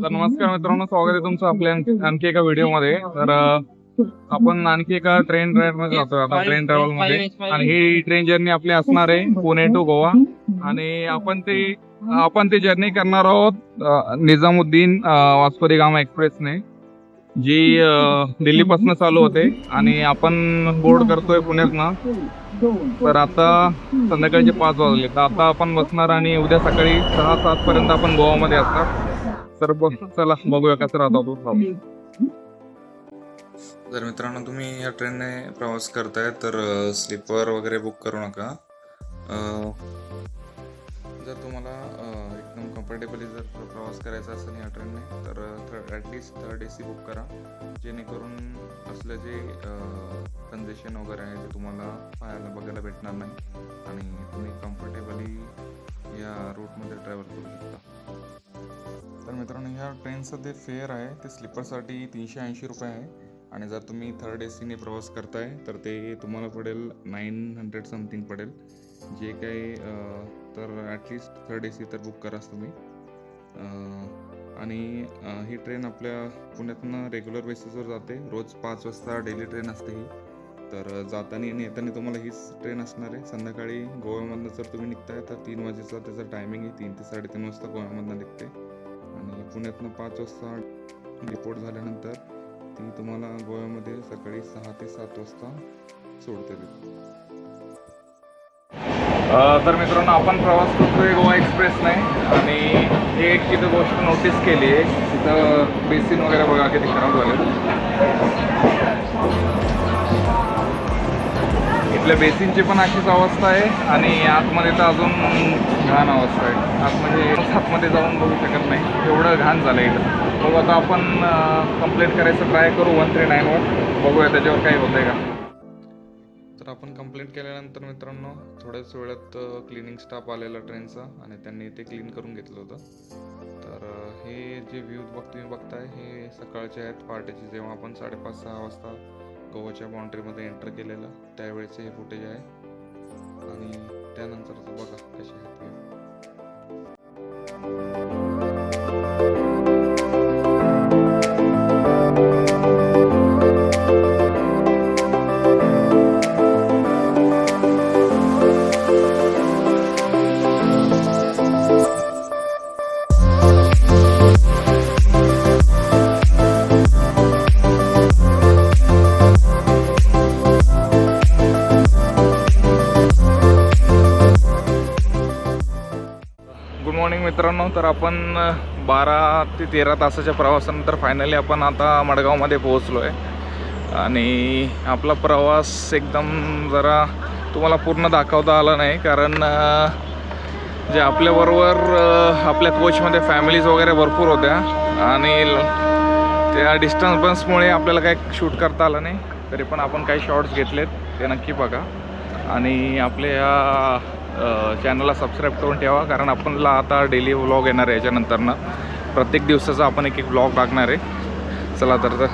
तर नमस्कार मित्रांनो, स्वागत आहे तुमचं आपल्या आणखी एका व्हिडिओ मध्ये. तर आपण आणखी एका ट्रेन राईड मध्ये जातोय आता, ट्रेन ट्रॅव्हल मध्ये. आणि ही ट्रेन जर्नी आपली असणार आहे पुणे टू गोवा. आणि आपण ती जर्नी करणार आहोत निजामुद्दीन वास्को दी गामा एक्सप्रेसने, जी दिल्ली पासून चालू होते आणि आपण बोर्ड करतोय पुण्यातनं. तर आता संध्याकाळचे 5 वाजले. तर आता आपण बसणार आणि उद्या सकाळी 6-7 पर्यंत आपण गोवामध्ये असणार. तर चला बघूया कसं राहतो तो. जर मित्रांनो तुम्ही या ट्रेनने प्रवास करताय तर स्लीपर वगैरे बुक करू नका. जर तुम्हाला एकदम कम्फर्टेबली जर प्रवास करायचा असेल या ट्रेनने तर ॲटलिस्ट थर्ड AC बुक करा, जेणेकरून असलं जे कंजेशन वगैरे आहे ते तुम्हाला पाहायला बघायला भेटणार नाही आणि तुम्ही कम्फर्टेबली या रूटमध्ये ट्रॅव्हल करू शकता. तर मित्रांनो, ह्या ट्रेनचं जे फेअर आहे ते स्लीपरसाठी 380 रुपये आहे आणि जर तुम्ही थर्ड ACने प्रवास करताय तर ते तुम्हाला पडेल 900 समथिंग पडेल. जे काही तर ॲटलिस्ट थर्ड AC तर बुक कराच तुम्ही. आणि ही ट्रेन आपल्या पुण्यातनं रेग्युलर बेसिसवर जाते. रोज 5 वाजता डेली ट्रेन असते ही. तर जाताना आणि येताना तुम्हाला हीच ट्रेन असणार आहे. संध्याकाळी गोव्यामधनं जर तुम्ही निघताय तर 3 वाजेचा त्याचा टायमिंग आहे. 3 ते 3:30 वाजता गोव्यामधनं निघते आणि पुण्यातनं 5 वाजता रिपोर्ट झाल्यानंतर ती तुम्हाला गोव्यामध्ये सकाळी 6 ते 7 वाजता सोडते. तर मित्रांनो, आपण प्रवास करतोय गोवा एक्सप्रेसने. आणि एक तिथं गोष्ट नोटीस केली आहे, तिथं बेसिन वगैरे बघा किती खराब झाले. इथल्या बेसिनची पण अशीच अवस्था आहे आणि आतमध्ये तर अजून घाण अवस्था आहे. आतमध्ये जाऊन बघू शकत नाही, एवढं घाण झालं इथं. बघू आता आपण कंप्लेंट करायचं ट्राय करू 139वर. बघूया त्याच्यावर काही होतंय का. तर आपण कंप्लेंट केल्यानंतर मित्रांनो थोड्याच वेळात क्लिनिंग स्टाफ आलेला ट्रेनचा आणि त्यांनी ते क्लीन करून घेतलं होतं. तर हे जे व्ह्यू तुम्ही बघताय हे सकाळचे आहेत, पहाटेचे, जेव्हा आपण 5:30-6 वाजता गोवाच्या बाउंड्रीमध्ये एंटर केलेलं त्यावेळेचे हे फुटेज आहे. आणि त्यानंतरचं बघा कसे आहेत ते. गुड मॉर्निंग मित्रांनो. तर आपण 12 ते 13 तासाच्या प्रवासानंतर फायनली आपण आता मडगावमध्ये पोहोचलो आहे. आणि आपला प्रवास एकदम जरा तुम्हाला पूर्ण दाखवता आला नाही, कारण जे आपल्याबरोबर आपल्या कोचमध्ये फॅमिलीज वगैरे भरपूर होत्या आणि त्या डिस्टन्समुळे आपल्याला काही शूट करता आलं नाही. तरी पण आपण काही शॉट्स घेतलेत, ते नक्की बघा. आणि आपल्या चॅनलला सबस्क्राईब करून ठेवा, कारण आपणला आता डेली व्लॉग येणार आहे. याच्यानंतरनं प्रत्येक दिवसाचा आपण एक व्लॉग टाकणार आहे. चला तर